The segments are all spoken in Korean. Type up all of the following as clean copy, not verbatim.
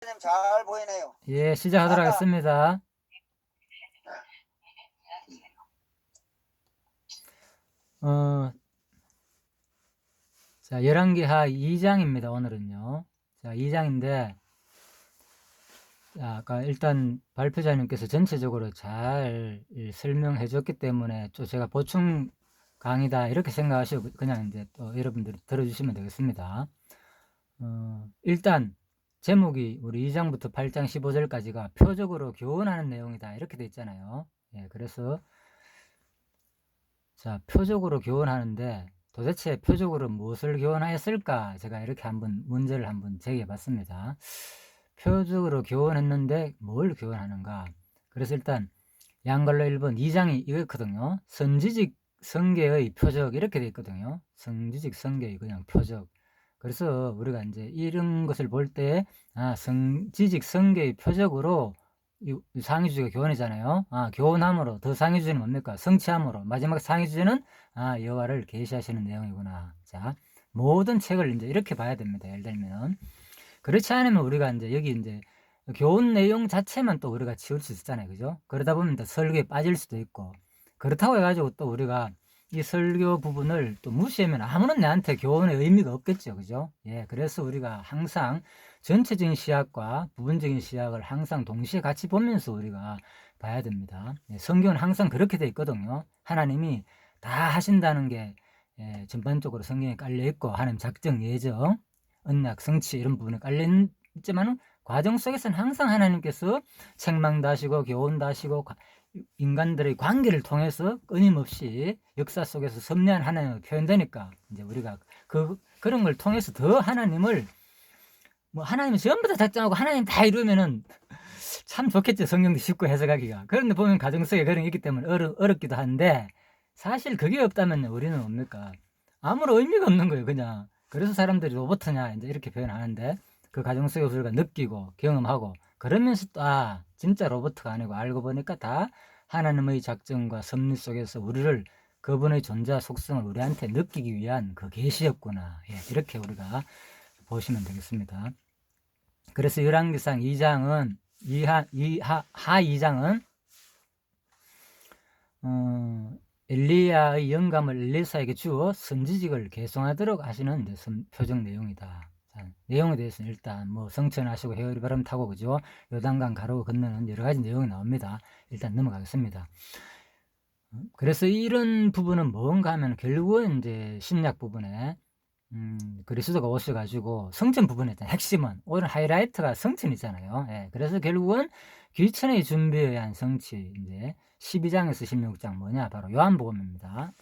선생님 잘 보이네요. 예, 시작하도록 아까 하겠습니다. 자, 열왕기하 2장입니다. 오늘은요. 자, 2장인데, 자, 아까 일단 발표자님께서 전체적으로 잘 설명해 줬기 때문에 또 제가 보충 강의다 이렇게 생각하시고 그냥 이제 또 여러분들이 들어주시면 되겠습니다. 일단 제목이 우리 2장부터 8장 15절까지가 표적으로 교훈하는 내용이다 이렇게 돼 있잖아요. 예, 그래서 자, 표적으로 교훈하는데 도대체 표적으로 무엇을 교훈하였을까? 제가 이렇게 문제를 한번 제기해 봤습니다. 표적으로 교훈했는데 뭘 교훈하는가? 그래서 일단 양갈로 1번 2장이 이거거든요. 선지직 성계의 표적 이렇게 돼 있거든요. 선지직 성계의 그냥 표적. 그래서 우리가 이제 이런 것을 볼 때 성지직 성계의 표적으로 이 상위주제가 교훈이잖아요. 교훈함으로 더 상위주제는 뭡니까? 성취함으로 마지막 상위주제는 여호와를 계시하시는 내용이구나. 자, 모든 책을 이제 이렇게 봐야 됩니다. 예를 들면 그렇지 않으면 우리가 이제 여기 이제 교훈 내용 자체만 또 우리가 치울 수 있잖아요. 그죠? 그러다 보면 또 설교에 빠질 수도 있고 그렇다고 해가지고 또 우리가 이 설교 부분을 또 무시하면 아무런 내한테 교훈의 의미가 없겠죠. 그죠? 예, 그래서 우리가 항상 전체적인 시각과 부분적인 시각을 항상 동시에 같이 보면서 우리가 봐야 됩니다. 예, 성경은 항상 그렇게 돼 있거든요. 하나님이 다 하신다는 게 전반적으로 성경에 깔려 있고 하나님 작정, 예정, 언약, 성취 이런 부분에 깔려 있지만 과정 속에서는 항상 하나님께서 책망도 하시고 교훈도 하시고 인간들의 관계를 통해서 끊임없이 역사 속에서 섭리한 하나님을 표현되니까 이제 우리가 그런 걸 통해서 더 하나님을 하나님이 전부 다 작정하고 하나님 다 이루면은 참 좋겠죠. 성경도 쉽고 해석하기가. 그런데 보면 가정 속에 그런 게 있기 때문에 어렵기도 한데 사실 그게 없다면 우리는 뭡니까? 아무런 의미가 없는 거예요. 그냥. 그래서 사람들이 로봇이냐 이제 이렇게 표현하는데 그 가정 속에서 우리가 느끼고 경험하고 그러면서 또 진짜 로봇가 아니고 알고 보니까 다 하나님의 작정과 섭리 속에서 우리를 그분의 존재 속성을 우리한테 느끼기 위한 그 계시였구나. 예, 이렇게 우리가 보시면 되겠습니다. 그래서 열왕기상 2장은 하 2장은 엘리야의 영감을 엘리사에게 주어 선지직을 계승하도록 하시는 표적 내용이다. 자, 내용에 대해서는 일단 성천하시고 헤어리 바람 타고 그죠? 요단강 가로 건너는 여러 가지 내용이 나옵니다. 일단 넘어가겠습니다. 그래서 이런 부분은 뭔가 하면 결국은 이제 신약 부분에 그리스도가 오셔가지고 성천 부분에 있던 핵심은 오늘 하이라이트가 성천이잖아요. 예, 그래서 결국은 귀천의 준비에 의한 성취 이제 12장에서 16장 뭐냐 바로 요한복음입니다.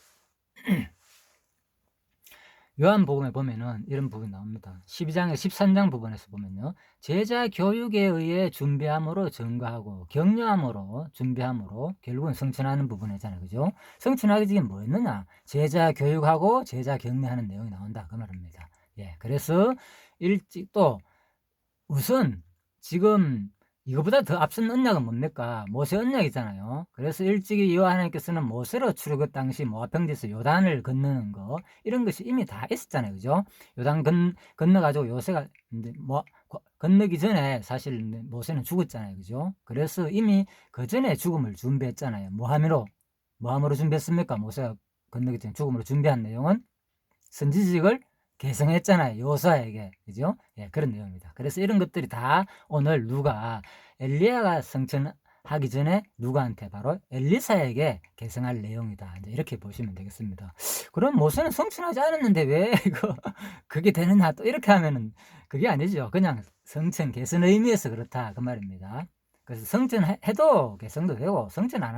요한복음에 보면은 이런 부분이 나옵니다. 12장에서 13장 부분에서 보면요. 제자 교육에 의해 준비함으로 증거하고 격려함으로 준비함으로 결국은 성천하는 부분이잖아요. 그죠? 성천하기 전에 뭐였느냐? 제자 교육하고 제자 격려하는 내용이 나온다. 그 말입니다. 예. 그래서 일찍 또 우선 지금 이거보다 더 앞선 언약은 뭡니까? 모세 언약이잖아요. 그래서 일찍이 여호와 하나님께서는 모세로 출애굽 당시 모압평지에서 요단을 건너는 거 이런 것이 이미 다 있었잖아요. 그죠? 요단 건너가지고 요새가 이제 건너기 전에 사실 모세는 죽었잖아요. 그죠? 그래서 이미 그 전에 죽음을 준비했잖아요. 뭐함으로 준비했습니까? 모세가 건너기 전에 죽음으로 준비한 내용은 선지직을 계승했잖아요. 요사에게. 그죠? 예, 그런 내용입니다. 그래서 이런 것들이 다 오늘 엘리야가 성천하기 전에 누구한테 바로 엘리사에게 계승할 내용이다. 이제 이렇게 보시면 되겠습니다. 그럼 모세는 성천하지 않았는데 왜 이거 그게 되느냐 또 이렇게 하면은 그게 아니죠. 그냥 성천 계승 의미에서 그렇다. 그 말입니다. 그래서 성천해도 개성도 되고 성천 안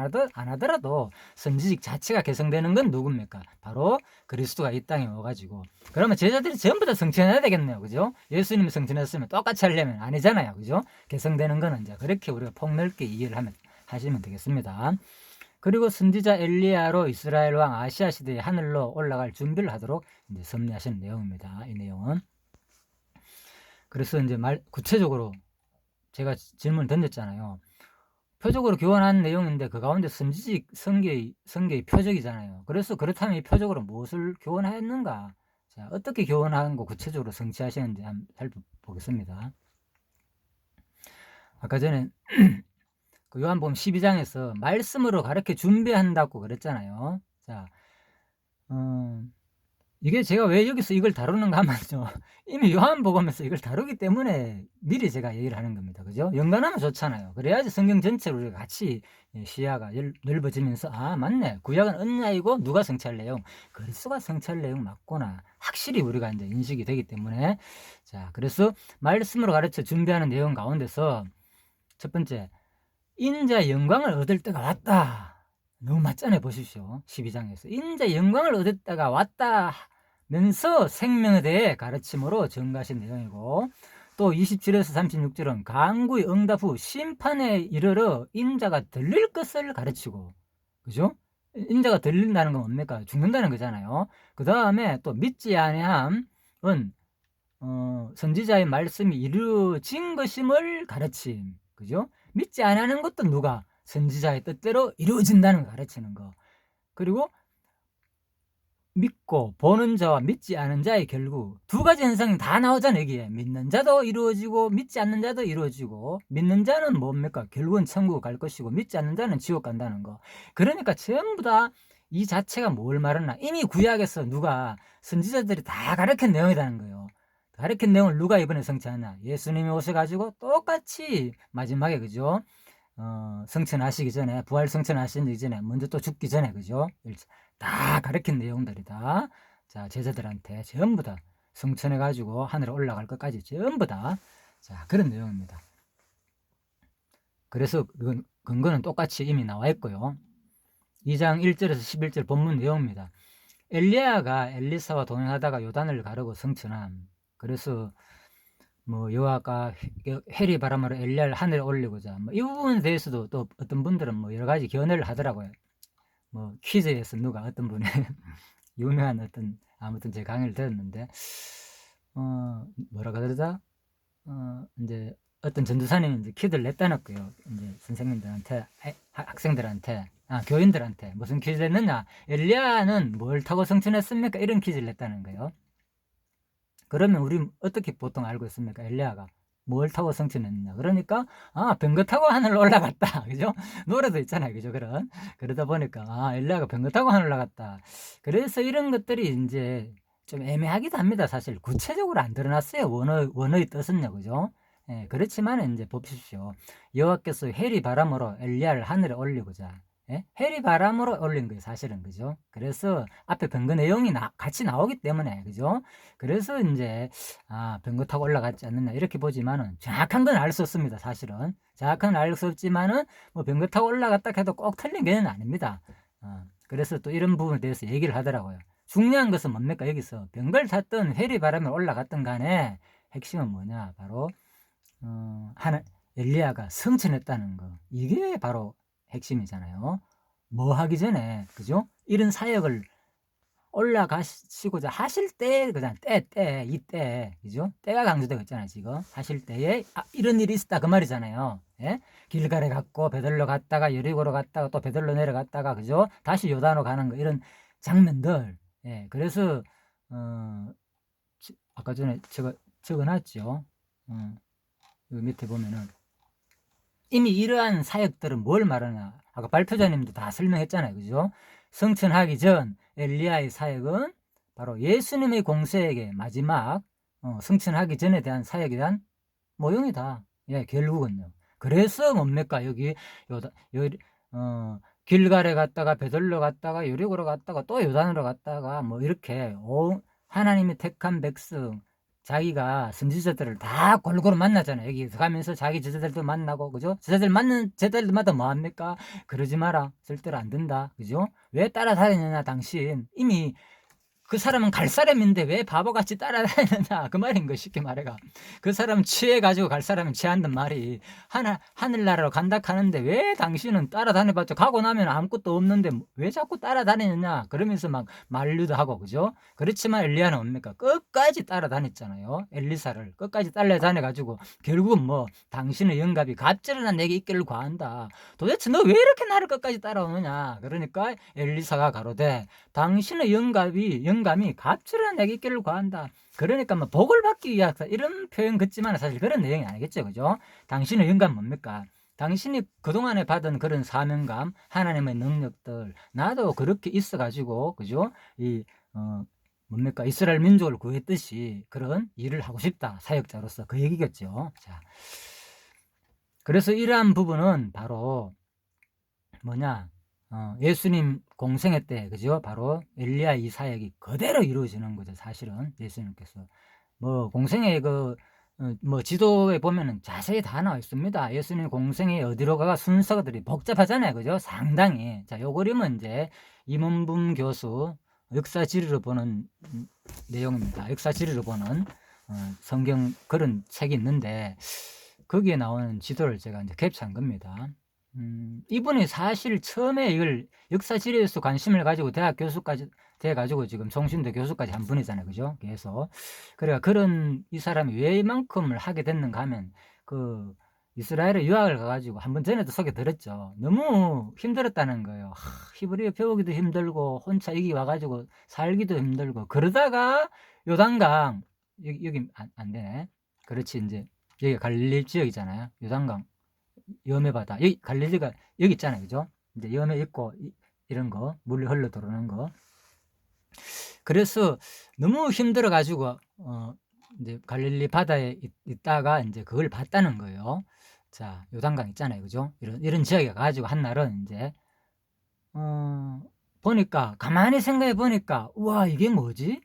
하더라도 선지직 자체가 개성되는 건 누굽니까? 바로 그리스도가 이 땅에 와가지고 그러면 제자들이 전부 다 성천해야 되겠네요. 그죠? 예수님이 성천했으면 똑같이 하려면 아니잖아요. 그죠? 개성되는 거는 이제 그렇게 우리가 폭넓게 이해를 하시면 되겠습니다. 그리고 선지자 엘리야로 이스라엘 왕 아시아 시대에 하늘로 올라갈 준비를 하도록 이제 섭리하시는 내용입니다. 이 내용은. 그래서 이제 구체적으로 제가 질문을 던졌잖아요. 표적으로 교환한 내용인데 그 가운데 선지직 성계의 표적이잖아요. 그래서 그렇다면 이 표적으로 무엇을 교환했는가? 자, 어떻게 교환한 거 구체적으로 성취하시는지 한번 살펴보겠습니다. 아까 전에 그 요한복음 12장에서 말씀으로 가르쳐 준비한다고 그랬잖아요. 자, 이게 제가 왜 여기서 이걸 다루는가 하면요. 이미 요한복음에서 이걸 다루기 때문에 미리 제가 얘기를 하는 겁니다. 그죠? 연관하면 좋잖아요. 그래야지 성경 전체로 우리가 같이 시야가 넓어지면서, 아, 맞네. 구약은 언약이고 누가 성취할 내용? 그리스도가 성취할 내용 맞구나. 확실히 우리가 이제 인식이 되기 때문에. 자, 그래서 말씀으로 가르쳐 준비하는 내용 가운데서 첫 번째, 인자의 영광을 얻을 때가 왔다. 너무 맞잖아요. 보십시오. 12장에서. 인자의 영광을 얻을 때가 왔다 면서 생명에 대해 가르침으로 전가하신 내용이고, 또 27에서 36절은 간구의 응답 후 심판에 이르러 인자가 들릴 것을 가르치고, 그죠? 인자가 들린다는 건 뭡니까? 죽는다는 거잖아요. 그 다음에 또 믿지 아니함은 선지자의 말씀이 이루어진 것임을 가르침, 그죠? 믿지 않는 것도 누가? 선지자의 뜻대로 이루어진다는 걸 가르치는 거. 그리고 믿고 보는 자와 믿지 않은 자의 결국 두 가지 현상이 다 나오잖아요. 여기에 믿는 자도 이루어지고 믿지 않는 자도 이루어지고, 믿는 자는 뭡니까? 결국은 천국 갈 것이고 믿지 않는 자는 지옥 간다는 거. 그러니까 전부 다 이 자체가 뭘 말하나, 이미 구약에서 누가 선지자들이 다 가르친 내용이라는 거예요. 가르친 내용을 누가 이번에 성취하나? 예수님이 오셔가지고 똑같이 마지막에, 그죠? 성천하시기 전에, 부활 성천하시기 전에, 먼저 또 죽기 전에, 그죠? 다 가르친 내용들이다. 자, 제자들한테 전부 다 성천해가지고 하늘에 올라갈 것까지 전부 다. 자, 그런 내용입니다. 그래서 그 근거는 똑같이 이미 나와 있고요. 2장 1절에서 11절 본문 내용입니다. 엘리야가 엘리사와 동행하다가 요단을 가르고 성천함. 그래서 뭐 여호와가 해리 바람으로 엘리야를 하늘에 올리고자, 뭐 이 부분에 대해서도 또 어떤 분들은 뭐 여러 가지 견해를 하더라고요. 뭐 퀴즈에서 누가 어떤 분이 유명한 어떤, 아무튼 제 강의를 들었는데, 뭐라 그러자, 이제 어떤 전도사님이 이제 퀴즈를 냈다는 거예요. 이제 선생님들한테, 학생들한테, 교인들한테 무슨 퀴즈를 냈느냐? 엘리야는 뭘 타고 성천했습니까? 이런 퀴즈를 냈다는 거예요. 그러면 우리 어떻게 보통 알고 있습니까? 엘리야가 뭘 타고 성천했느냐? 그러니까 병거 타고 하늘로 올라갔다. 그죠? 노래도 있잖아요. 그죠? 그러다 보니까 엘리야가 병거 타고 하늘 올라갔다. 그래서 이런 것들이 이제 좀 애매하기도 합니다. 사실 구체적으로 안 드러났어요. 원어의 뜻은요. 그죠? 예, 그렇지만 이제 보십시오. 여호와께서 해리 바람으로 엘리야를 하늘에 올리고자, 예? 해리 바람으로 올린 거예요. 사실은. 그죠? 그래서 앞에 병거 내용이 같이 나오기 때문에, 그죠? 그래서 이제 병거 타고 올라갔지 않느냐 이렇게 보지만은 정확한 건 알 수 없습니다. 사실은 정확한 건 알 수 없지만은 뭐 병거 타고 올라갔다 해도 꼭 틀린 개는 아닙니다. 그래서 또 이런 부분에 대해서 얘기를 하더라고요. 중요한 것은 뭡니까? 여기서 병거를 탔든 해리 바람에 올라갔든 간에 핵심은 뭐냐? 바로 엘리야가 성천했다는 거, 이게 바로 핵심이잖아요. 뭐 하기 전에, 그죠? 이런 사역을 올라가시고자 하실 때, 그냥 이때, 그죠? 때가 강조되고 있잖아요, 지금. 하실 때에, 이런 일이 있었다, 그 말이잖아요. 예? 길갈에 갔고, 베들로 갔다가, 여리고로 갔다가, 또 베들로 내려갔다가, 그죠? 다시 요단으로 가는 거, 이런 장면들. 예, 그래서, 아까 전에 적어놨죠. 여기 밑에 보면은, 이미 이러한 사역들은 뭘 말하냐? 아까 발표자님도 다 설명했잖아요. 그죠? 성천하기 전 엘리야의 사역은 바로 예수님의 공생에게 마지막 성천하기 전에 대한 사역에 대한 모형이다. 예, 결국은요. 그래서 뭡니까? 여기 길갈에 갔다가 베들로 갔다가 여리고로 갔다가 또 요단으로 갔다가 뭐 이렇게 하나님의 택한 백성, 자기가 선지자들을 다 골고루 만나잖아요. 여기 가면서 자기 제자들도 만나고, 그죠? 제자들 만난 제자들마다 뭐 합니까? 그러지 마라. 절대로 안 된다. 그죠? 왜 따라다니느냐, 당신. 이미 그 사람은 갈 사람인데 왜 바보같이 따라다니느냐, 그 말인 거. 쉽게 말해가, 그 사람 취해가지고 갈 사람은 취한단 말이. 하늘나라로 간다 하는데 왜 당신은 따라다녀봤자 가고 나면 아무것도 없는데 왜 자꾸 따라다니느냐, 그러면서 막 만류도 하고, 그죠? 그렇지만 엘리야는 뭡니까? 끝까지 따라다녔잖아요. 엘리사를 끝까지 따라다녀가지고 결국은 뭐, 당신의 영갑이 갑절이나 내게 있기를 구한다. 도대체 너 왜 이렇게 나를 끝까지 따라오느냐. 그러니까 엘리사가 가로되, 당신의 영감이 영감이 갑절은 내게 있기를 구한다. 그러니까 뭐 복을 받기 위하다 이런 표현 같지만 사실 그런 내용이 아니겠죠. 그죠? 당신의 영감 뭡니까? 당신이 그동안에 받은 그런 사명감, 하나님의 능력들, 나도 그렇게 있어가지고, 그죠? 뭡니까? 이스라엘 민족을 구했듯이 그런 일을 하고 싶다. 사역자로서 그 얘기겠죠. 자. 그래서 이러한 부분은 바로 뭐냐? 예수님 공생애 때, 그죠? 바로 엘리야 이 사역이 그대로 이루어지는 거죠. 사실은 예수님께서. 뭐 공생애 뭐 지도에 보면은 자세히 다 나와 있습니다. 예수님 공생애 어디로 가가 순서들이 복잡하잖아요. 그죠? 상당히. 자, 요 그림은 이제 임원분 교수 역사 지리로 보는 내용입니다. 역사 지리로 보는 성경 그런 책이 있는데 거기에 나오는 지도를 제가 이제 캡처한 겁니다. 이분이 사실 처음에 이걸 역사 지리에서 관심을 가지고 대학 교수까지 돼가지고 지금 성신대 교수까지 한 분이잖아요. 그죠? 그래서 그런 이 사람이 왜 이만큼을 하게 됐는가 하면 그 이스라엘에 유학을 가가지고 한번 전에도 소개드렸죠. 너무 힘들었다는 거예요. 히브리어 배우기도 힘들고 혼자 여기 와가지고 살기도 힘들고 그러다가 요단강 여기 안 되네. 그렇지 이제 여기 갈릴리 지역이잖아요. 요단강 염해바다 여기 갈릴리가 여기 있잖아요. 그죠? 이제 염해 있고 이런 거 물이 흘러 들어오는 거. 그래서 너무 힘들어 가지고 이제 갈릴리 바다에 있다가 이제 그걸 봤다는 거예요. 자, 요단강 있잖아요. 그죠? 이런 지역에 가지고 한 날은 이제 보니까 가만히 생각해 보니까 우와 이게 뭐지?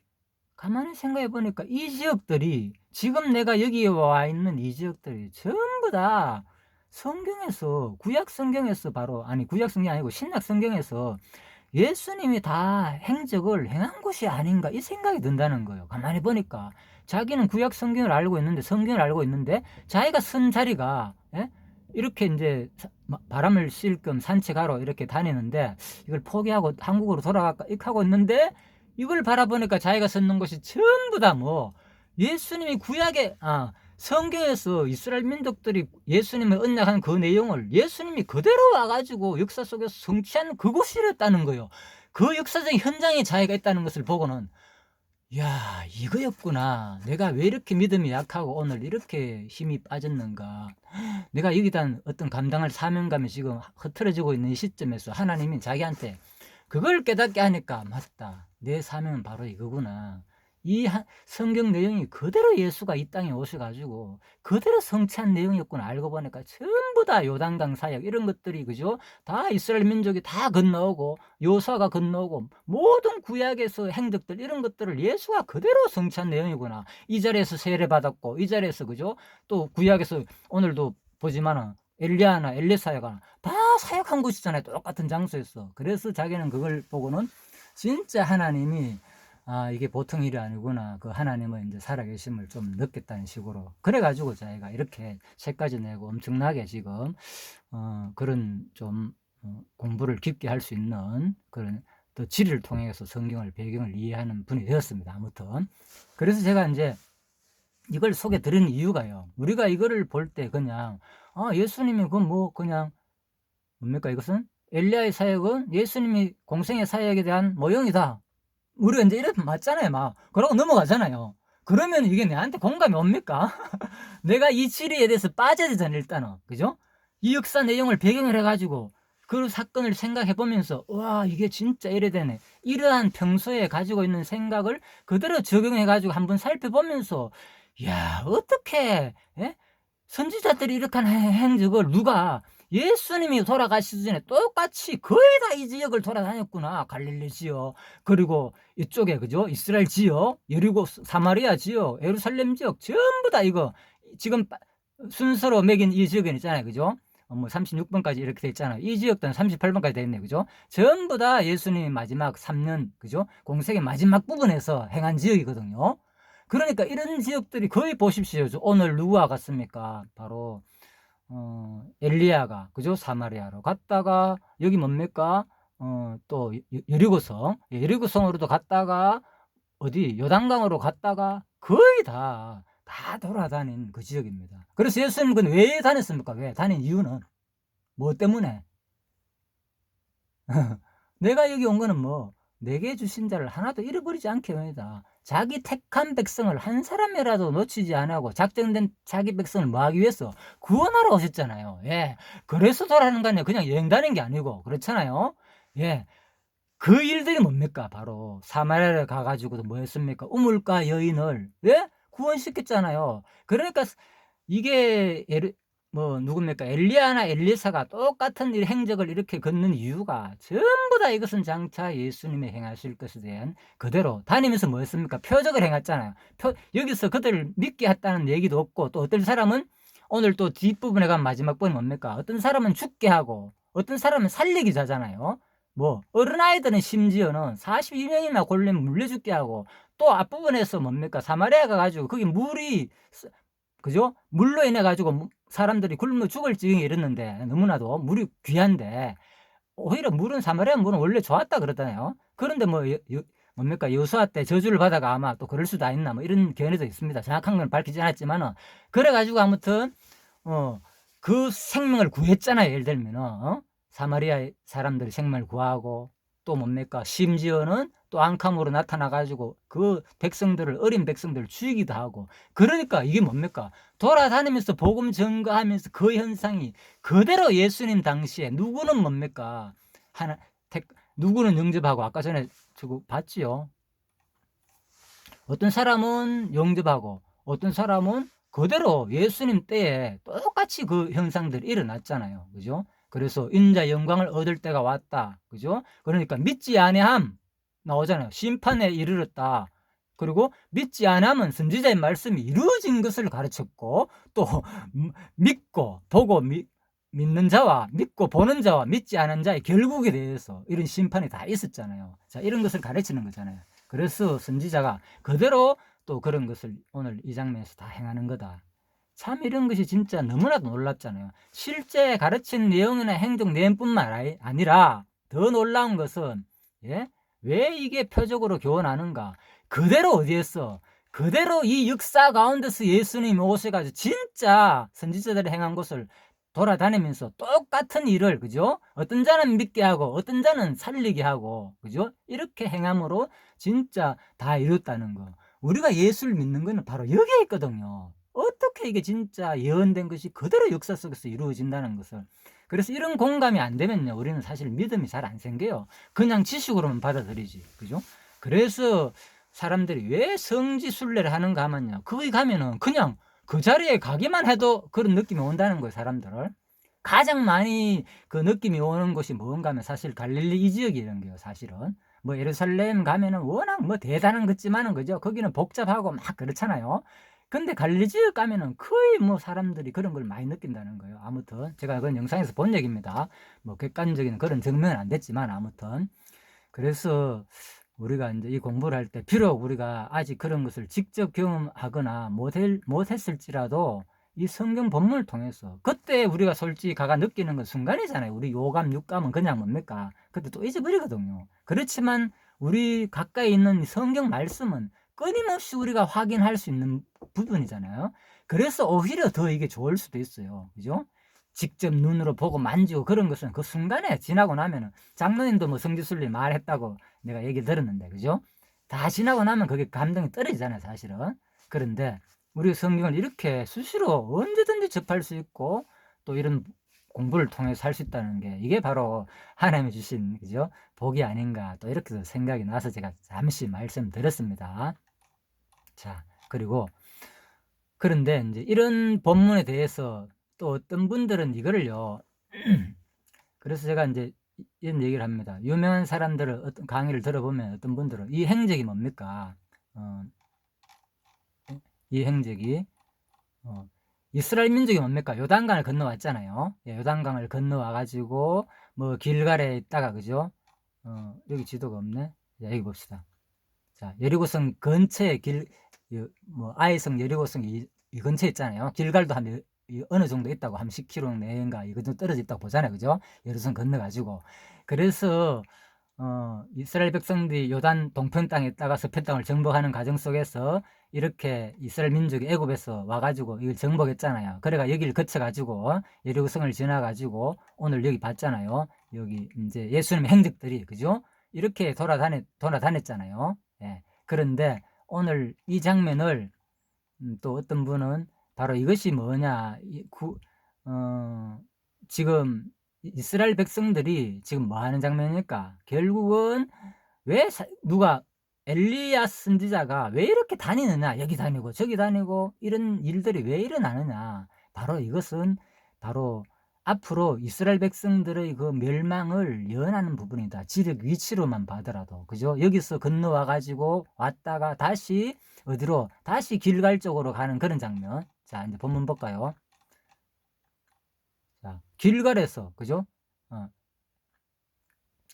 가만히 생각해 보니까 이 지역들이 지금 내가 여기 와 있는 이 지역들이 전부 다 성경에서 구약 성경에서 구약 성경이 아니고 신약 성경에서 예수님이 다 행적을 행한 곳이 아닌가 이 생각이 든다는 거예요. 가만히 보니까 자기는 구약 성경을 알고 있는데 자기가 선 자리가 이렇게 이제 바람을 쐴 겸 산책하러 이렇게 다니는데 이걸 포기하고 한국으로 돌아갈까 이렇게 하고 있는데 이걸 바라보니까 자기가 섰는 곳이 전부 다 예수님이 성경에서 이스라엘 민족들이 예수님을 언약한 그 내용을 예수님이 그대로 와가지고 역사 속에서 성취한 그곳이랬다는 거예요. 그 역사적인 현장에 자기가 있다는 것을 보고는 야 이거였구나. 내가 왜 이렇게 믿음이 약하고 오늘 이렇게 힘이 빠졌는가. 내가 여기다 어떤 감당할 사명감이 지금 흐트러지고 있는 이 시점에서 하나님이 자기한테 그걸 깨닫게 하니까 맞다. 내 사명은 바로 이거구나. 이 성경 내용이 그대로 예수가 이 땅에 오셔가지고 그대로 성취한 내용이었구나. 알고 보니까 전부 다 요단강 사역 이런 것들이 그죠? 다 이스라엘 민족이 다 건너오고 요사가 건너오고 모든 구약에서 행적들 이런 것들을 예수가 그대로 성취한 내용이구나. 이 자리에서 세례받았고 이 자리에서 그죠? 또 구약에서 오늘도 보지만은 엘리야나 엘리사야가 다 사역한 곳이잖아요. 똑같은 장소에서. 그래서 자기는 그걸 보고는 진짜 하나님이 이게 보통 일이 아니구나. 그 하나님은 이제 살아계심을 좀 느꼈다는 식으로. 그래가지고 자기가 이렇게 책까지 내고 엄청나게 지금 그런 좀 공부를 깊게 할 수 있는 그런 또 지리를 통해서 성경을 배경을 이해하는 분이 되었습니다. 아무튼 그래서 제가 이제 이걸 소개 드린 이유가요. 우리가 이거를 볼 때 그냥 예수님이 그냥 뭡니까 이것은 엘리야의 사역은 예수님이 공생의 사역에 대한 모형이다. 우리가 이제 이렇게 맞잖아요. 막 그러고 넘어가잖아요. 그러면 이게 내한테 공감이 옵니까? 내가 이 지리에 대해서 빠져야 되잖아요. 일단은 그죠? 이 역사 내용을 배경을 해가지고 그 사건을 생각해 보면서 와 이게 진짜 이래 되네. 이러한 평소에 가지고 있는 생각을 그대로 적용해 가지고 한번 살펴보면서 야 어떻게 선지자들이 이렇게 한 행적을 누가 예수님이 돌아가시기 전에 똑같이 거의 다 이 지역을 돌아다녔구나. 갈릴리 지역 그리고 이쪽에 그죠 이스라엘 지역 여리고 사마리아 지역 예루살렘 지역 전부 다 이거 지금 순서로 매긴 이 지역에 있잖아요. 그죠? 36번까지 이렇게 돼 있잖아요. 이 지역도 38번까지 돼 있네. 그죠? 전부 다 예수님이 마지막 3년 그죠? 공생의 마지막 부분에서 행한 지역이거든요. 그러니까 이런 지역들이 거의 보십시오. 오늘 누구와 같습니까? 바로 엘리야가 그죠? 사마리아로 갔다가 여기 뭡니까? 또 여리고성으로도 갔다가 어디 요단강으로 갔다가 거의 다 돌아다닌 그 지역입니다. 그래서 예수님은 왜 다녔습니까? 왜 다닌 이유는 뭐 때문에? 내가 여기 온 거는 내게 주신 자를 하나도 잃어버리지 않게 합니다. 자기 택한 백성을 한 사람이라도 놓치지 않고 작정된 자기 백성을 뭐 하기 위해서 구원하러 오셨잖아요. 예. 그래서 돌아가는 거 아니에요. 그냥 여행 다니는 게 아니고. 그렇잖아요. 예. 그 일들이 뭡니까? 바로 사마리아를 가가지고도 뭐 했습니까? 우물가 여인을, 예? 구원시켰잖아요. 그러니까 이게 누굽니까? 엘리야나 엘리사가 똑같은 일 행적을 이렇게 걷는 이유가 전부 다 이것은 장차 예수님이 행하실 것에 대한 그대로 다니면서 뭐 했습니까? 표적을 행했잖아요. 여기서 그들을 믿게 했다는 얘기도 없고, 또 어떤 사람은 오늘 또 뒷부분에 가면 마지막 번이 뭡니까? 어떤 사람은 죽게 하고 어떤 사람은 살리기 하잖아요. 뭐 어린아이들은 심지어는 42년이나 골렘 물려 죽게 하고, 또 앞부분에서 뭡니까? 사마리아 가가지고 거기 물이, 그죠? 물로 인해 가지고 사람들이 굶어 죽을 지경에 이르는데, 너무나도 물이 귀한데 오히려 물은, 사마리아 물은 원래 좋았다 그러잖아요. 그런데 뭡니까? 여호수아 때 저주를 받아가 아마 또 그럴 수도 있나, 뭐 이런 견해도 있습니다. 정확한 건 밝히지 않았지만은, 그래 가지고 아무튼 그 생명을 구했잖아요. 예를 들면은 사마리아 사람들이 생명을 구하고, 또 뭡니까? 심지어는 또 앙캄으로 나타나 가지고 그 백성들을, 어린 백성들을 죽이기도 하고. 그러니까 이게 뭡니까? 돌아다니면서 복음 전가하면서 그 현상이 그대로 예수님 당시에, 누구는 뭡니까? 누구는 영접하고, 아까 전에 저거 봤지요. 어떤 사람은 영접하고 어떤 사람은 그대로 예수님 때에 똑같이 그 현상들이 일어났잖아요. 그죠? 그래서 인자 영광을 얻을 때가 왔다. 그죠? 그러니까 믿지 아니함 나오잖아요. 심판에 이르렀다. 그리고 믿지 않으면 선지자의 말씀이 이루어진 것을 가르쳤고, 또 믿고 보고 믿는 자와 믿고 보는 자와 믿지 않은 자의 결국에 대해서 이런 심판이 다 있었잖아요. 자, 이런 것을 가르치는 거잖아요. 그래서 선지자가 그대로 또 그런 것을 오늘 이 장면에서 다 행하는 거다. 참 이런 것이 진짜 너무나도 놀랍잖아요. 실제 가르친 내용이나 행동 내용뿐만 아니라 더 놀라운 것은, 예? 왜 이게 표적으로 교훈하는가? 그대로 어디에서? 그대로 이 역사 가운데서 예수님이 오셔가지고 진짜 선지자들이 행한 것을 돌아다니면서 똑같은 일을, 그죠? 어떤 자는 믿게 하고 어떤 자는 살리게 하고, 그죠? 이렇게 행함으로 진짜 다 이뤘다는 거. 우리가 예수를 믿는 거는 바로 여기에 있거든요. 어떻게 이게 진짜 예언된 것이 그대로 역사 속에서 이루어진다는 것을. 그래서 이런 공감이 안 되면요, 우리는 사실 믿음이 잘 안 생겨요. 그냥 지식으로만 받아들이지. 그죠? 그래서 사람들이 왜 성지순례를 하는가 하면요, 거기 가면은 그냥 그 자리에 가기만 해도 그런 느낌이 온다는 거예요, 사람들을. 가장 많이 그 느낌이 오는 곳이 뭔가 하면 사실 갈릴리 이 지역이 이런 거예요, 사실은. 뭐 예루살렘 가면은 워낙 뭐 대단한 것지만은, 그죠? 거기는 복잡하고 막 그렇잖아요. 근데 갈릴리 지역 가면은 거의 뭐 사람들이 그런 걸 많이 느낀다는 거예요. 아무튼 제가 그건 영상에서 본 얘기입니다. 뭐 객관적인 그런 증명은 안 됐지만, 아무튼 그래서 우리가 이제 이 공부를 할 때 비록 우리가 아직 그런 것을 직접 경험하거나 못했을지라도 이 성경 본문을 통해서, 그때 우리가 솔직히 가가 느끼는 건 순간이잖아요. 우리 요감 육감은 그냥 뭡니까? 그때 또 잊어버리거든요. 그렇지만 우리 가까이 있는 성경 말씀은 끊임없이 우리가 확인할 수 있는 부분이잖아요. 그래서 오히려 더 이게 좋을 수도 있어요. 그죠? 직접 눈으로 보고 만지고 그런 것은 그 순간에 지나고 나면은, 장로님도 뭐 성지순례 말했다고 내가 얘기 들었는데, 그죠? 다 지나고 나면 그게 감동이 떨어지잖아요, 사실은. 그런데 우리 성경을 이렇게 수시로 언제든지 접할 수 있고, 또 이런 공부를 통해서 할 수 있다는 게, 이게 바로 하나님이 주신, 그죠? 복이 아닌가, 또 이렇게 생각이 나서 제가 잠시 말씀드렸습니다. 자, 그리고 그런데 이제 이런 본문에 대해서 또 어떤 분들은 이거를요, 그래서 제가 이제 이런 얘기를 합니다. 유명한 사람들을 어떤 강의를 들어보면 어떤 분들은 이 행적이 뭡니까? 이 행적이 이스라엘 민족이 뭡니까? 요단강을 건너왔잖아요. 예, 요단강을 건너와 가지고 뭐 길갈에 있다가, 그죠? 여기 지도가 없네. 자, 여기 봅시다. 자, 여리고성 근처에 아이성 여리고성 이 근처에 있잖아요. 길갈도 한 어느 정도 있다고, 한 10km 내인가 이거 좀 떨어져 있다고 보잖아요. 그죠? 여리고성 건너가지고. 그래서 이스라엘 백성들이 요단 동편 땅에 있다가 서편 땅을 정복하는 과정 속에서 이렇게 이스라엘 민족이 애굽에서 와가지고 이걸 정복했잖아요. 그래가 여기를 거쳐가지고 여리고성을 지나가지고 오늘 여기 봤잖아요. 여기 이제 예수님의 행적들이, 그죠? 이렇게 돌아다녔잖아요. 예. 그런데 오늘 이 장면을 또 어떤 분은 바로 이것이 뭐냐, 지금 이스라엘 백성들이 지금 뭐 하는 장면일까? 결국은 왜 누가 엘리야 선지자가 왜 이렇게 다니느냐, 여기 다니고 저기 다니고 이런 일들이 왜 일어나느냐, 바로 이것은 바로 앞으로 이스라엘 백성들의 그 멸망을 예언하는 부분이다. 지력 위치로만 봐더라도, 그죠? 여기서 건너와 가지고 왔다가 다시 어디로, 다시 길갈 쪽으로 가는 그런 장면. 자, 이제 본문 볼까요? 자, 길갈에서, 그죠?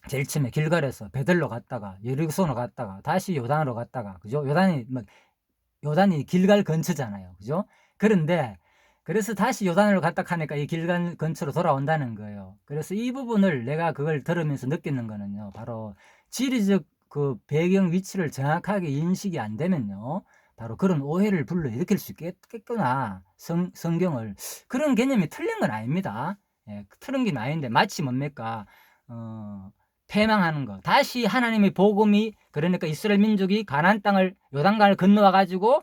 제일 처음에 길갈에서 베들로 갔다가 여리고성으로 갔다가 다시 요단으로 갔다가, 그죠? 요단이 길갈 근처잖아요, 그죠? 그런데 그래서 다시 요단으로 갔다 하니까 이 길갈 근처로 돌아온다는 거예요. 그래서 이 부분을 내가 그걸 들으면서 느끼는 거는요, 바로 지리적 그 배경 위치를 정확하게 인식이 안 되면요, 바로 그런 오해를 불러일으킬 수 있겠구나. 성경을 그런 개념이 틀린 건 아닙니다. 예, 틀린 게 아닌데 마치 뭡니까, 패망하는 거. 다시 하나님의 복음이, 그러니까 이스라엘 민족이 가나안 땅을, 요단강을 건너와 가지고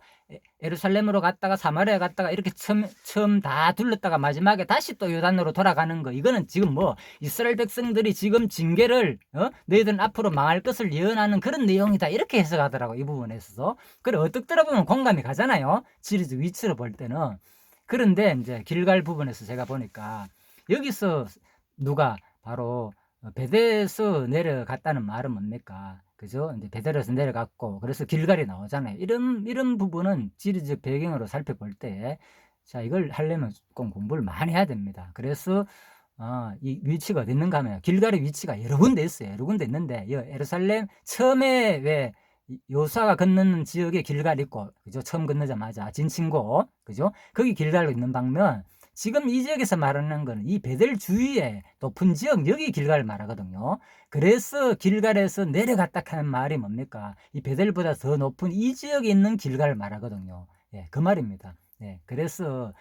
예루살렘으로 갔다가 사마리아 갔다가 이렇게 처음 다 둘렀다가 마지막에 다시 또 요단으로 돌아가는 거. 이거는 지금 뭐 이스라엘 백성들이 지금 징계를, 너희들은 앞으로 망할 것을 예언하는 그런 내용이다, 이렇게 해석하더라고, 이 부분에 있어서. 그래, 어떻게 들어보면 공감이 가잖아요, 지리적 위치로 볼 때는. 그런데 이제 길갈 부분에서 제가 보니까 여기서 누가 바로 베델에서 내려갔다는 말은 뭡니까? 그죠? 이제 베델에서 내려갔고, 그래서 길갈이 나오잖아요. 이런 부분은 지리적 배경으로 살펴볼 때, 자, 이걸 하려면 꼭 공부를 많이 해야 됩니다. 그래서, 이 위치가 어디 있는가 하면, 길갈의 위치가 여러 군데 있어요. 여러 군데 있는데, 예루살렘, 처음에 왜, 요수아가 건너는 지역에 길갈 있고, 그죠? 처음 건너자마자, 진친고, 그죠? 거기 길갈로 있는 방면, 지금 이 지역에서 말하는 거는 이 베델 주위에 높은 지역, 여기 길갈 말하거든요. 그래서 길갈에서 내려갔다 하는 말이 뭡니까? 이 베델보다 더 높은 이 지역에 있는 길갈을 말하거든요. 예, 그 말입니다. 예, 그래서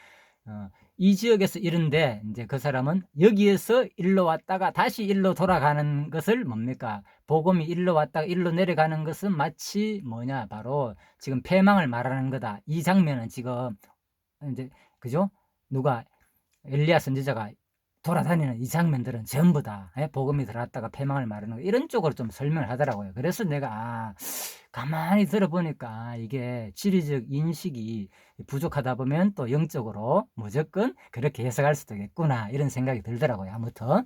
이 지역에서 이른데, 이제 그 사람은 여기에서 일로 왔다가 다시 일로 돌아가는 것을 뭡니까? 복음이 일로 왔다가 일로 내려가는 것은 마치 뭐냐? 바로 지금 패망을 말하는 거다. 이 장면은 지금 이제, 그죠? 누가 엘리야 선지자가 돌아다니는 이 장면들은 전부 다 복음이 들어왔다가 패망을 말하는 거, 이런 쪽으로 좀 설명을 하더라고요. 그래서 내가 가만히 들어보니까 이게 지리적 인식이 부족하다 보면 또 영적으로 무조건 그렇게 해석할 수도 있겠구나, 이런 생각이 들더라고요. 아무튼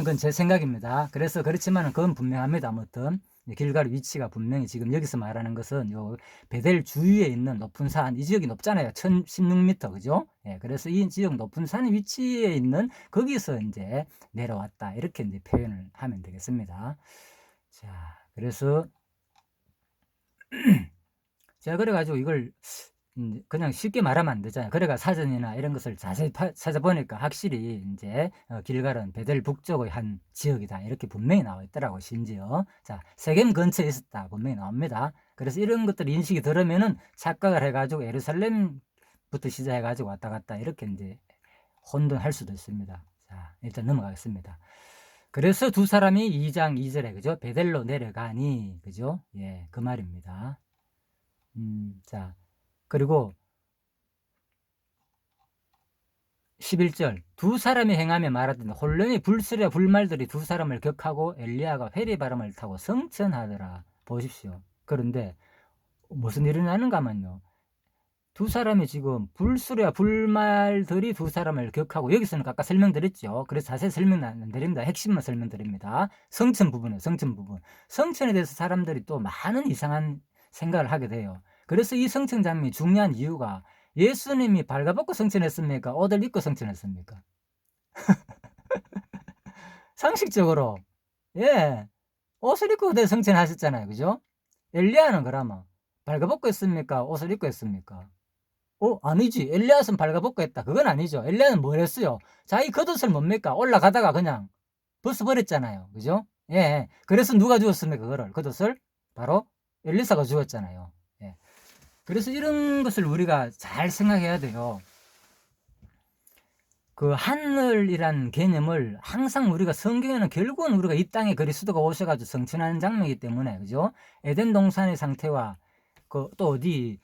그건 제 생각입니다. 그래서 그렇지만 그건 분명합니다. 아무튼 길갈 위치가 분명히 지금 여기서 말하는 것은 요 베델 주위에 있는 높은 산, 이 지역이 높잖아요. 1016m, 그죠? 예, 그래서 이 지역 높은 산 위치에 있는 거기서 이제 내려왔다, 이렇게 이제 표현을 하면 되겠습니다. 자, 그래서 제가 그래가지고 이걸 그냥 쉽게 말하면 안 되잖아요. 그래가 사전이나 이런 것을 자세히 찾아보니까 확실히 이제 길갈은 베델 북쪽의 한 지역이다, 이렇게 분명히 나와 있더라고. 심지어 자, 세겜 근처에 있었다, 분명히 나옵니다. 그래서 이런 것들 인식이 들으면은 착각을 해가지고 예루살렘부터 시작해가지고 왔다 갔다 이렇게 이제 혼돈할 수도 있습니다. 자, 일단 넘어가겠습니다. 그래서 두 사람이 2장 2절에, 그죠? 베델로 내려가니, 그죠? 예, 그 말입니다. 자, 그리고 11절, 두 사람이 행하며 말하더니 혼련히 불수레 불말들이 두 사람을 격하고 엘리야가 회리바람을 타고 성천하더라. 보십시오. 그런데 무슨 일이 나는가 하면요, 두 사람이 지금 불수레와 불말들이 두 사람을 격하고, 여기서는 아까 설명드렸죠. 그래서 자세히 설명 안 드립니다. 핵심만 설명드립니다. 성천 부분에 성천에 대해서 사람들이 또 많은 이상한 생각을 하게 돼요. 그래서 이 성천 장면이 중요한 이유가, 예수님이 발가벗고 성천했습니까? 옷을 입고 성천했습니까? 상식적으로, 예, 옷을 입고 그대 성천하셨잖아요, 그죠? 엘리야는 그러면 발가벗고 했습니까? 옷을 입고 했습니까? 아니지. 엘리야는 발가벗고 했다, 그건 아니죠. 엘리야는 뭘 했어요? 자기 겉옷을 뭡니까? 올라가다가 그냥 벗어버렸잖아요, 그죠? 예, 그래서 누가 주었습니까? 그거를, 겉옷을? 바로 엘리사가 주었잖아요. 예. 그래서 이런 것을 우리가 잘 생각해야 돼요. 그 하늘이란 개념을 항상 우리가 성경에는 결국은 우리가 이 땅에 그리스도가 오셔가지고 성취하는 장면이기 때문에, 그죠? 에덴 동산의 상태와 또 어디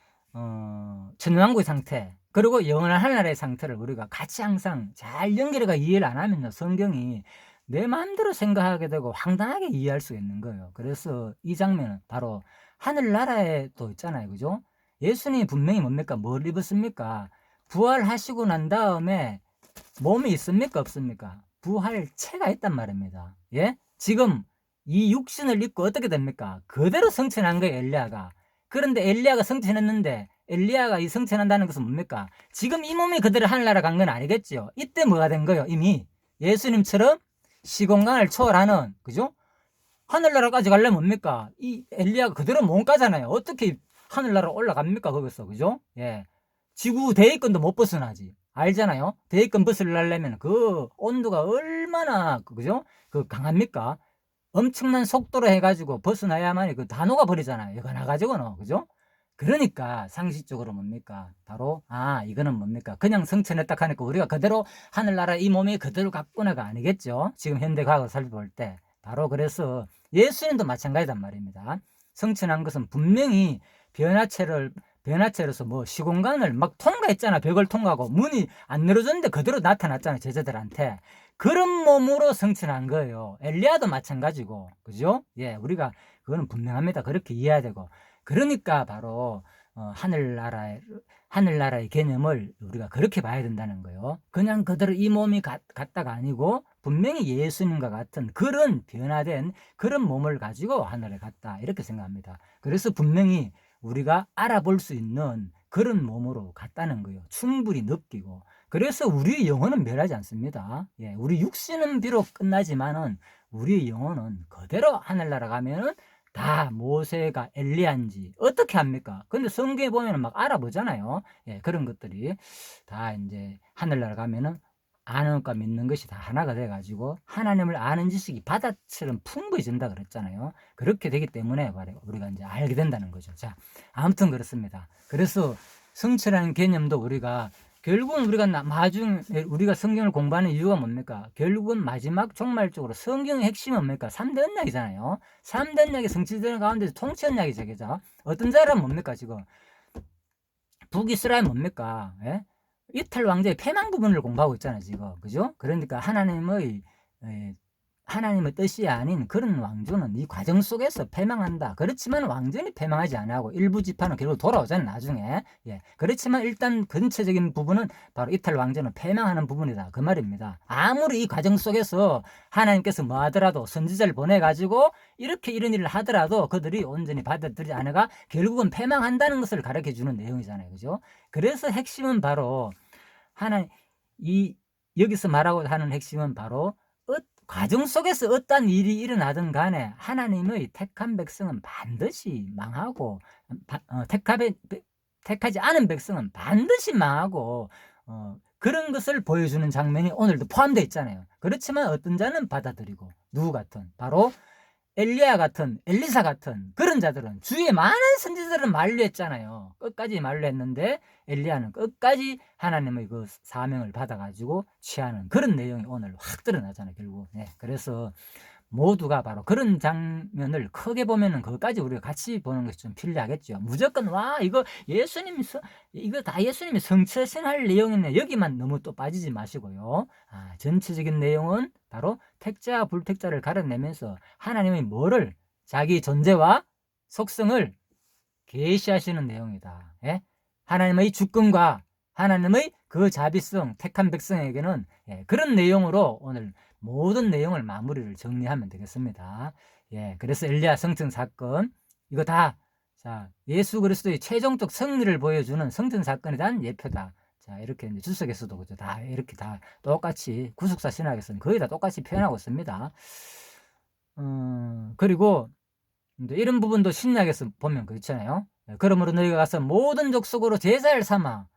천년왕국의 상태, 그리고 영원한 하늘나라의 상태를 우리가 같이 항상 잘 연결해가 이해를 안 하면요, 성경이 내 마음대로 생각하게 되고 황당하게 이해할 수 있는 거예요. 그래서 이 장면은 바로 하늘나라에 또 있잖아요, 그죠? 예수님이 분명히 뭡니까? 뭘 입었습니까? 부활하시고 난 다음에 몸이 있습니까? 없습니까? 부활체가 있단 말입니다. 예? 지금 이 육신을 입고 어떻게 됩니까? 그대로 성천한 거예요, 엘리야가. 그런데 엘리야가 성천했는데 엘리야가 이 성천한다는 것은 뭡니까? 지금 이 몸이 그대로 하늘나라 간 건 아니겠죠? 이때 뭐가 된 거예요? 이미 예수님처럼 시공간을 초월하는, 그죠? 하늘나라까지 가려면 뭡니까? 이 엘리야가 그대로 못 가잖아요. 어떻게 하늘나라 올라갑니까? 거기서, 그죠? 예. 지구 대기권도 못 벗어나지. 알잖아요. 대기권 벗으려면 그 온도가 얼마나, 그죠? 그 강합니까? 엄청난 속도로 해가지고 벗어나야만 그 다 녹아버리잖아요. 이거 나가지고는, 그죠? 그러니까 상식적으로 뭡니까? 바로 이거는 뭡니까? 그냥 성천했다 하니까 우리가 그대로 하늘나라 이 몸이 그대로 갖고나가 아니겠죠? 지금 현대과학을 살펴볼 때 바로 그래서 예수님도 마찬가지단 말입니다. 성천한 것은 분명히 변화체로서 뭐 시공간을 막 통과했잖아. 벽을 통과하고 문이 안 열어졌는데 그대로 나타났잖아, 제자들한테. 그런 몸으로 성천한 거예요. 엘리야도 마찬가지고, 그죠? 예, 우리가 그거는 분명합니다. 그렇게 이해해야 되고. 그러니까 바로 하늘나라의 개념을 우리가 그렇게 봐야 된다는 거예요. 그냥 그대로 이 몸이 같다가 아니고 분명히 예수님과 같은 그런 변화된 그런 몸을 가지고 하늘에 갔다, 이렇게 생각합니다. 그래서 분명히 우리가 알아볼 수 있는 그런 몸으로 갔다는 거예요. 충분히 느끼고. 그래서 우리의 영혼은 멸하지 않습니다. 예, 우리 육신은 비록 끝나지만은 우리의 영혼은 그대로 하늘나라 가면은 다 모세가 엘리야인지 어떻게 합니까? 근데 성경에 보면은 막 알아보잖아요. 예, 그런 것들이 다 이제 하늘나라 가면은 아는 것과 믿는 것이 다 하나가 돼가지고 하나님을 아는 지식이 바다처럼 풍부해진다 그랬잖아요. 그렇게 되기 때문에 우리가 이제 알게 된다는 거죠. 자, 아무튼 그렇습니다. 그래서 성취라는 개념도 우리가 결국은 우리가 성경을 공부하는 이유가 뭡니까? 결국은 마지막 종말적으로 성경의 핵심은 뭡니까? 3대 언약이잖아요. 3대 언약이 성취되는 가운데 통치 언약이 저게죠. 어떤 자라면 뭡니까? 지금 북이스라엘 뭡니까? 예? 이탈 왕제의 패망 부분을 공부하고 있잖아요, 지금. 그죠? 그러니까 하나님의 뜻이 아닌 그런 왕조는 이 과정 속에서 패망한다. 그렇지만 완전히 패망하지 않고 일부 지파는 결국 돌아오잖아요, 나중에. 예. 그렇지만 일단 전체적인 부분은 바로 이탈 왕조는 패망하는 부분이다, 그 말입니다. 아무리 이 과정 속에서 하나님께서 뭐 하더라도 선지자를 보내가지고 이렇게 이런 일을 하더라도 그들이 온전히 받아들이지 않아가 결국은 패망한다는 것을 가르쳐주는 내용이잖아요, 그죠? 그래서 핵심은 바로 여기서 말하고 하는 핵심은 바로 과정 속에서 어떤 일이 일어나든 간에 하나님의 택한 백성은 반드시 망하고 택하지 않은 백성은 반드시 망하고 그런 것을 보여주는 장면이 오늘도 포함되어 있잖아요. 그렇지만 어떤 자는 받아들이고, 누구 같은 바로 엘리야 같은, 엘리사 같은 그런 자들은 주위에 많은 선지자들은 만류했잖아요. 끝까지 만류했는데 엘리야는 끝까지 하나님의 그 사명을 받아가지고 취하는 그런 내용이 오늘 확 드러나잖아요, 결국. 네, 그래서 모두가 바로 그런 장면을 크게 보면은 그것까지 우리가 같이 보는 것이 좀 필요하겠죠. 무조건 이거 다 예수님이 성취하신 내용이네, 여기만 너무 또 빠지지 마시고요. 전체적인 내용은 바로 택자와 불택자를 가려내면서 하나님의 뭐를, 자기 존재와 속성을 계시하시는 내용이다. 예? 하나님의 주권과 하나님의 그 자비성, 택한 백성에게는 그런 내용으로 오늘 모든 내용을 마무리를 정리하면 되겠습니다. 예, 그래서 엘리야 성천 사건, 이거 다 예수 그리스도의 최종적 승리를 보여주는 성천 사건에 대한 예표다. 자, 이렇게 이제 주석에서도 그죠, 다 이렇게 다 똑같이 구속사 신학에서는 거의 다 똑같이 표현하고 있습니다. 그리고 이제 이런 부분도 신약에서 보면 그렇잖아요. 그러므로 너희가 가서 모든 족속으로 제사를 삼아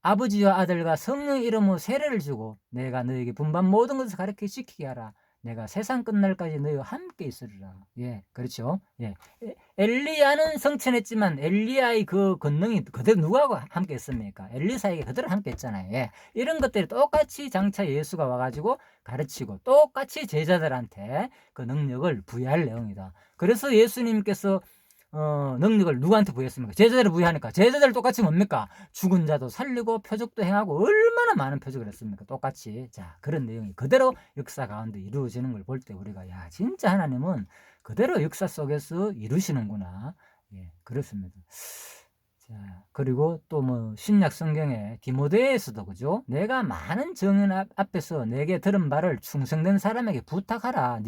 아버지와 아들과 성령 이름으로 세례를 주고 내가 너희에게 분반 모든 것을 가르쳐 지키게 하라. 내가 세상 끝날까지 너희와 함께 있으리라. 예, 그렇죠. 예. 엘리야는 성천했지만 엘리야의 그 권능이 그대로 누구하고 함께 했습니까? 엘리사에게 그대로 함께 했잖아요. 예. 이런 것들이 똑같이 장차 예수가 와가지고 가르치고 똑같이 제자들한테 그 능력을 부여할 내용이다. 그래서 예수님께서 능력을 누구한테 부여했습니까? 제자들을 부여하니까 제자들 똑같이 뭡니까? 죽은 자도 살리고 표적도 행하고 얼마나 많은 표적을 했습니까? 똑같이. 자, 그런 내용이 그대로 역사 가운데 이루어지는 걸 볼 때 우리가 야, 진짜 하나님은 그대로 역사 속에서 이루시는구나. 예, 그렇습니다. 자, 그리고 또 뭐 신약 성경에 디모데에서도 그죠? 내가 많은 정인 앞에서 내게 들은 바를 충성된 사람에게 부탁하라.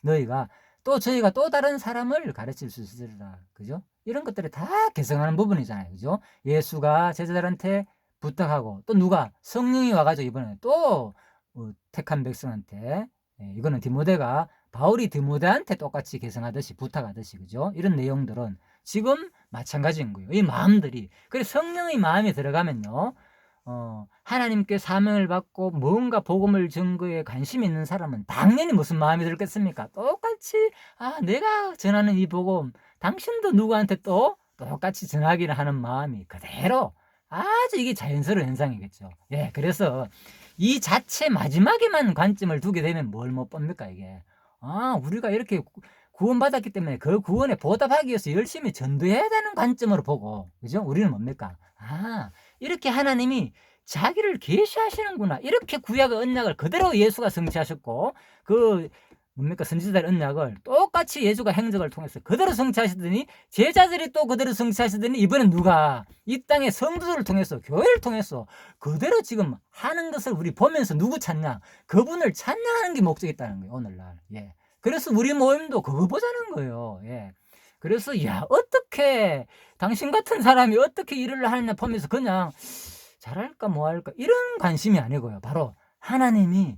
너희가 또 저희가 또 다른 사람을 가르칠 수 있으리라. 그죠? 이런 것들이 다 개성하는 부분이잖아요. 그죠? 예수가 제자들한테 부탁하고 또 누가 성령이 와가지고 이번에 또 택한 백성한테 이거는 디모데가 바울이 디모데한테 똑같이 개성하듯이 부탁하듯이 그죠? 이런 내용들은 지금 마찬가지인 거예요. 이 마음들이 그래서 성령의 마음이 들어가면요. 하나님께 사명을 받고 뭔가 복음을 증거에 관심이 있는 사람은 당연히 무슨 마음이 들겠습니까? 똑같이 내가 전하는 이 복음 당신도 누구한테 또 똑같이 전하기를 하는 마음이 그대로 아주 이게 자연스러운 현상이겠죠. 예, 그래서 이 자체 마지막에만 관점을 두게 되면 뭘 못 봅니까 이게? 우리가 이렇게 구원받았기 때문에 그 구원에 보답하기 위해서 열심히 전도해야 되는 관점으로 보고, 그죠? 우리는 뭡니까? 이렇게 하나님이 자기를 계시하시는구나. 이렇게 구약의 언약을 그대로 예수가 성취하셨고, 뭡니까? 선지자들 언약을 똑같이 예수가 행적을 통해서 그대로 성취하시더니, 제자들이 또 그대로 성취하시더니, 이번엔 누가 이 땅의 성도들을 통해서, 교회를 통해서 그대로 지금 하는 것을 우리 보면서 누구 찾냐? 그분을 찬양하는 게 목적이있다는 거예요, 오늘날. 예. 그래서 우리 모임도 그거 보자는 거예요. 예. 그래서 어떻게 당신 같은 사람이 어떻게 일을 하느냐 보면서 그냥 잘할까 뭐할까 이런 관심이 아니고요. 바로 하나님이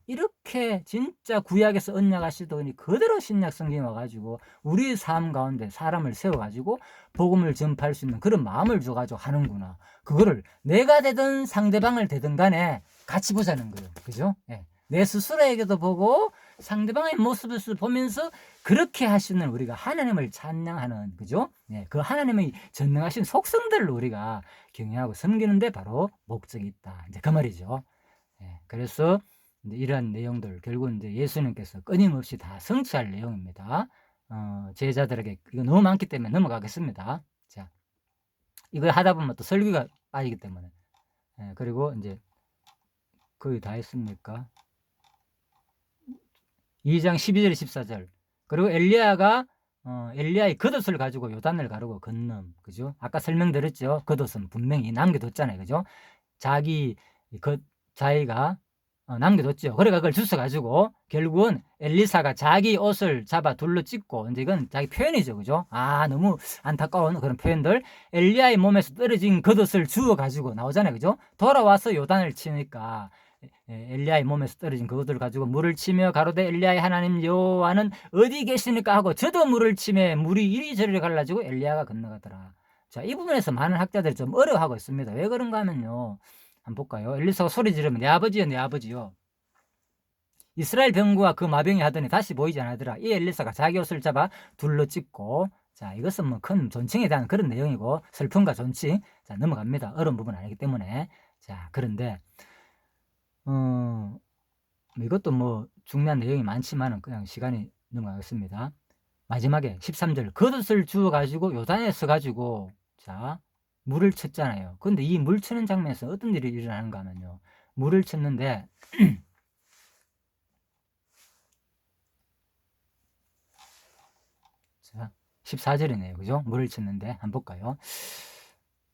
이렇게 진짜 구약에서 언약하시더니 그대로 신약 성경에 와가지고 우리 삶 가운데 사람을 세워가지고 복음을 전파할 수 있는 그런 마음을 줘가지고 하는구나. 그거를 내가 되든 상대방을 되든 간에 같이 보자는 거예요. 그죠? 예. 내 스스로에게도 보고 상대방의 모습을 보면서 그렇게 하시는 우리가 하나님을 찬양하는, 그죠? 예, 그 하나님의 전능하신 속성들을 우리가 경외하고 섬기는데 바로 목적이 있다. 이제 그 말이죠. 예, 그래서 이제 이러한 내용들 결국은 이제 예수님께서 끊임없이 다 성취할 내용입니다. 제자들에게 이거 너무 많기 때문에 넘어가겠습니다. 자, 이거 하다 보면 또 설교가 빠지기 때문에. 예, 그리고 이제 거의 다 했습니까? 2장 12절 14절. 그리고 엘리야의 겉옷을 가지고 요단을 가르고 건넌. 그죠? 아까 설명드렸죠. 겉옷은 분명히 남겨뒀잖아요. 그죠? 자기가 남겨뒀죠. 그래가 그걸 주워가지고 결국은 엘리사가 자기 옷을 잡아 둘러 찢고, 이제 이건 자기 표현이죠. 그죠? 너무 안타까운 그런 표현들. 엘리야의 몸에서 떨어진 겉옷을 주워가지고 나오잖아요. 그죠? 돌아와서 요단을 치니까 엘리야의 몸에서 떨어진 그것들을 가지고 물을 치며 가로되 엘리야의 하나님 여호와는 어디 계시니까 하고 저도 물을 치며 물이 이리저리 갈라지고 엘리야가 건너가더라. 자, 이 부분에서 많은 학자들이 좀 어려워하고 있습니다. 왜 그런가 하면요. 한번 볼까요? 엘리사가 소리 지르면 내 아버지요 내 아버지요. 이스라엘 병구가 그 마병이 하더니 다시 보이지 않더라. 이 엘리사가 자기 옷을 잡아 둘러 찢고, 자, 이것은 뭐 큰 존칭에 대한 그런 내용이고 슬픔과 존칭. 자, 넘어갑니다. 어려운 부분 아니기 때문에. 자, 그런데 이것도 뭐 중요한 내용이 많지만은 그냥 시간이 넘어가겠습니다. 마지막에 13절 겉옷을 주워 가지고 요단에 서 가지고 자 물을 쳤잖아요. 근데 이 물 치는 장면에서 어떤 일이 일어나는가 하면요. 물을 쳤는데 자 14절이네요. 그죠? 물을 쳤는데 한번 볼까요?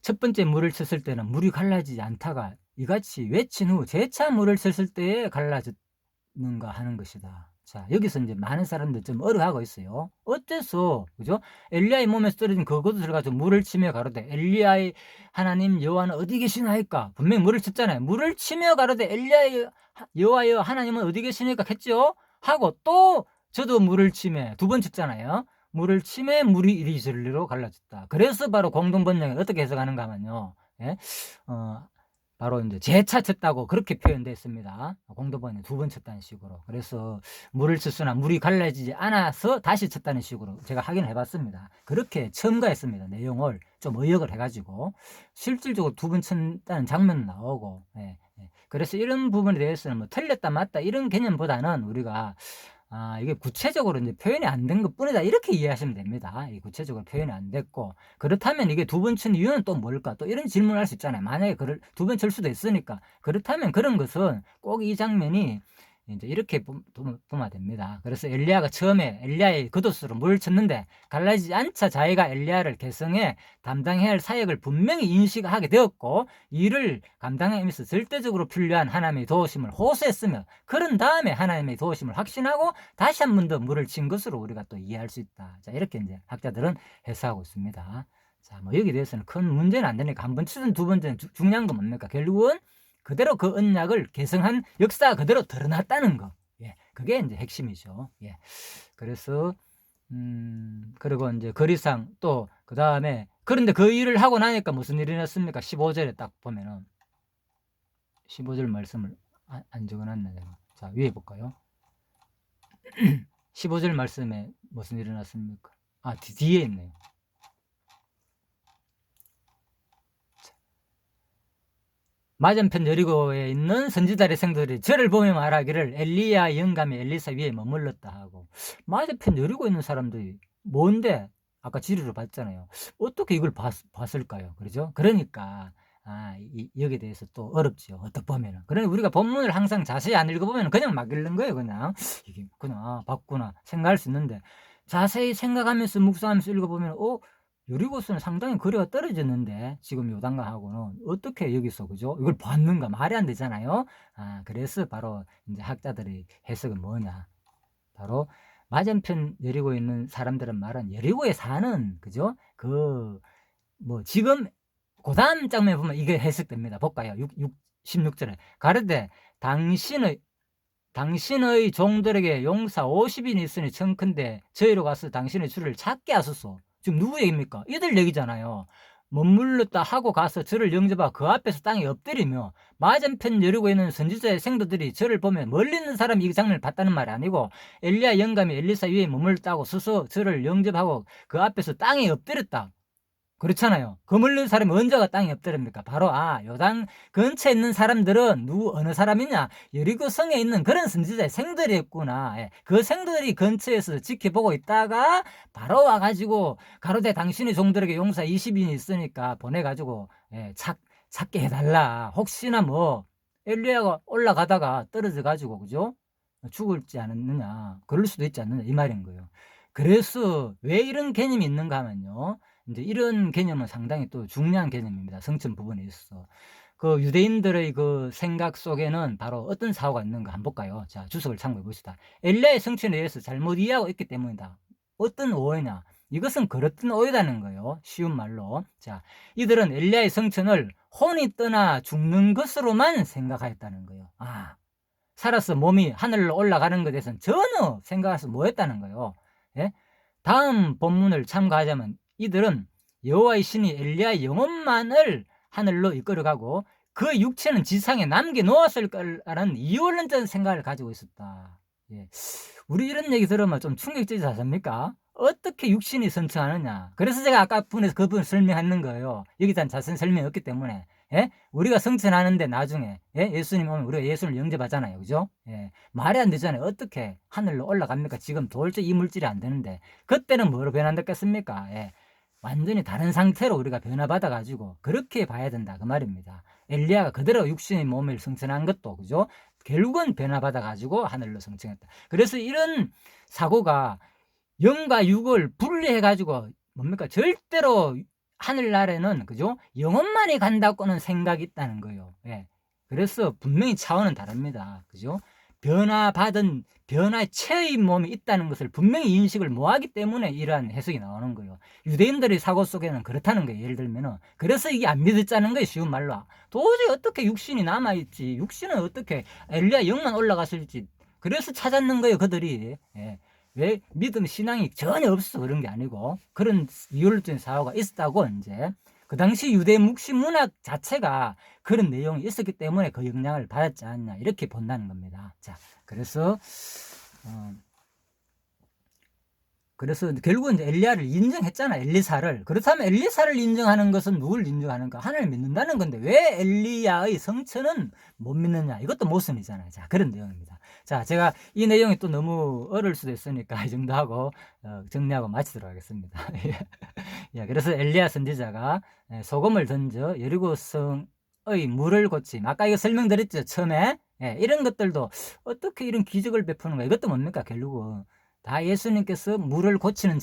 첫 번째 물을 쳤을 때는 물이 갈라지지 않다가 이같이 외친 후 재차 물을 쳤을 때에 갈라졌는가 하는 것이다. 자, 여기서 이제 많은 사람들 좀 어려워하고 있어요. 어째서, 그죠? 엘리야의 몸에서 떨어진 그것을 가지고 물을 치며 가로되 엘리야의 하나님 여호와는 어디 계시나이까? 분명히 물을 쳤잖아요. 물을 치며 가로되 엘리야의 여호와여 하나님은 어디 계시니까 했죠? 하고 또 저도 물을 치며 두 번 쳤잖아요. 물을 치매 물이 이리저리로 갈라졌다. 그래서 바로 공동번역에 어떻게 해석하는가 하면요. 예? 바로 이제 재차 쳤다고 그렇게 표현됐습니다. 공도번에 2번 쳤다는 식으로. 그래서 물을 쳤으나 물이 갈라지지 않아서 다시 쳤다는 식으로 제가 확인을 해봤습니다. 그렇게 첨가했습니다. 내용을 좀 의역을 해가지고 실질적으로 2번 쳤다는 장면은 나오고, 예, 예. 그래서 이런 부분에 대해서는 뭐 틀렸다 맞다 이런 개념보다는 우리가 이게 구체적으로 이제 표현이 안 된 것뿐이다 이렇게 이해하시면 됩니다. 이 구체적으로 표현이 안 됐고, 그렇다면 이게 2번 친 이유는 또 뭘까? 또 이런 질문을 할 수 있잖아요. 만약에 2번 칠 수도 있으니까. 그렇다면 그런 것은 꼭 이 장면이 이제 이렇게 보면 됩니다. 그래서 엘리야가 처음에 엘리야의 겉옷으로 물을 쳤는데 갈라지지 않자 자기가 엘리야를 계승해 담당해야 할 사역을 분명히 인식하게 되었고, 이를 감당하면서 절대적으로 필요한 하나님의 도우심을 호소했으며, 그런 다음에 하나님의 도우심을 확신하고 다시 한 번 더 물을 친 것으로 우리가 또 이해할 수 있다. 자, 이렇게 이제 학자들은 해석하고 있습니다. 자, 뭐 여기에 대해서는 큰 문제는 안 되니까 한 번 치든 2번 치든 중요한 건 뭡니까? 결국은 그대로 그 언약을 계승한 역사가 그대로 드러났다는 거. 예, 그게 이제 핵심이죠. 예. 그래서 그리고 이제 거리상 또 그 다음에, 그런데 그 일을 하고 나니까 무슨 일이 났습니까? 15절에 딱 보면은 15절 말씀을 안 적어놨네 제가. 자, 위에 볼까요? 15절 말씀에 무슨 일이 났습니까? 뒤에 있네요. 맞은편 여리고에 있는 선지자의 생들이 저를 보며 말하기를 엘리야 영감이 엘리사 위에 머물렀다 하고, 맞은편 여리고 있는 사람들이 뭔데? 아까 지리로 봤잖아요. 어떻게 이걸 봤을까요? 그러죠? 그러니까 여기에 대해서 또 어렵죠. 어떻게 보면은. 그러니 우리가 본문을 항상 자세히 안 읽어보면 그냥 막 읽는 거예요. 그냥 이게 그냥 봤구나 생각할 수 있는데, 자세히 생각하면서 묵상하면서 읽어보면 여리고서는 상당히 거리가 떨어졌는데 지금 요단강하고는 어떻게 여기서 그죠? 이걸 봤는가? 말이 안 되잖아요. 그래서 바로 이제 학자들의 해석은 뭐냐? 바로 맞은편 여리고에 있는 사람들은 말은 여리고에 사는 그죠? 뭐 지금 그 다음 장면에 보면 이게 해석됩니다. 볼까요? 16절에 가르되 당신의 종들에게 용사 50인이 있으니 청컨대 저희로 가서 당신의 주를 찾게 하소서. 지금 누구 얘기입니까? 이들 얘기잖아요. 머물렀다 하고 가서 저를 영접하고 그 앞에서 땅에 엎드리며, 맞은편 여리고에 있는 선지자의 생도들이 저를 보면 멀리 있는 사람이 이 장면을 봤다는 말이 아니고 엘리야 영감이 엘리사 위에 머물렀다고 서서 저를 영접하고 그 앞에서 땅에 엎드렸다. 그렇잖아요. 그 멀리 사람이 언제가 땅에 엎드립니까? 바로 요단 근처에 있는 사람들은 어느 사람이냐? 여리고 성에 있는 그런 선지자의 생들이었구나. 예. 그 생들이 근처에서 지켜보고 있다가 바로 와가지고 가로되 당신의 종들에게 용사 20인이 있으니까 보내가지고 찾게 해달라. 혹시나 뭐 엘리야가 올라가다가 떨어져가지고 그죠? 죽을지 않았느냐? 그럴 수도 있지 않느냐? 이 말인 거예요. 그래서 왜 이런 개념이 있는가 하면요, 이제 이런 개념은 상당히 또 중요한 개념입니다. 성천 부분에 있어서. 그 유대인들의 그 생각 속에는 바로 어떤 사고가 있는가 한번 볼까요? 자, 주석을 참고해 봅시다. 엘리야의 성천에 대해서 잘못 이해하고 있기 때문이다. 어떤 오해냐? 이것은 그렇던 오해라는 거예요. 쉬운 말로. 자, 이들은 엘리야의 성천을 혼이 떠나 죽는 것으로만 생각하였다는 거예요. 살아서 몸이 하늘로 올라가는 것에 대해서는 전혀 생각해서 뭐했다는 거예요. 예? 다음 본문을 참고하자면 이들은 여호와의 신이 엘리야의 영혼만을 하늘로 이끌어가고 그 육체는 지상에 남겨놓았을 거라는 이원론적인 생각을 가지고 있었다. 예. 우리 이런 얘기 들으면 좀 충격적이지 않습니까? 어떻게 육신이 선처하느냐. 그래서 제가 아까 분에서 그 부분 설명하는 거예요. 여기 대한 자세한 설명이 없기 때문에. 예? 우리가 성천하는데 나중에 예수님 오면 우리가 예수를 영접하잖아요. 그죠? 말이 안 되잖아요. 어떻게 하늘로 올라갑니까? 지금 도저히 이 물질이 안 되는데 그때는 뭐로 변한다겠습니까? 완전히 다른 상태로 우리가 변화받아 가지고 그렇게 봐야 된다 그 말입니다. 엘리야가 그대로 육신의 몸을 성천한 것도 그죠? 결국은 변화받아 가지고 하늘로 성천했다. 그래서 이런 사고가 영과 육을 분리해 가지고 뭡니까? 절대로 하늘나라에는 그죠? 영혼만이 간다고는 생각이 있다는 거예요. 그래서 분명히 차원은 다릅니다. 그죠? 변화의 체의 몸이 있다는 것을 분명히 인식을 못하기 때문에 이러한 해석이 나오는 거예요. 유대인들의 사고 속에는 그렇다는 거예요. 예를 들면은. 그래서 이게 안 믿었자는 거예요. 쉬운 말로. 도저히 어떻게 육신이 남아있지? 육신은 어떻게 엘리야 영만 올라갔을지. 그래서 찾았는 거예요. 그들이. 왜 믿음 신앙이 전혀 없어 그런 게 아니고 그런 이율적인 사고가 있었다고 이제 그 당시 유대 묵시 문학 자체가 그런 내용이 있었기 때문에 그 영향을 받았지 않냐 이렇게 본다는 겁니다. 자, 그래서 결국은 이제 엘리야를 인정했잖아, 엘리사를. 그렇다면 엘리사를 인정하는 것은 누굴 인정하는가? 하나님을 믿는다는 건데 왜 엘리야의 성처는 못 믿느냐? 이것도 모순이잖아요. 자, 그런 내용입니다. 자, 제가 이 내용이 또 너무 어려울 수도 있으니까 이 정도 하고 정리하고 마치도록 하겠습니다. 예, 그래서 엘리야 선지자가 소금을 던져 여리고성의 물을 고침. 아까 이거 설명드렸죠, 처음에. 예, 이런 것들도 어떻게 이런 기적을 베푸는가? 이것도 뭡니까? 결국은 다 예수님께서 물을 고치는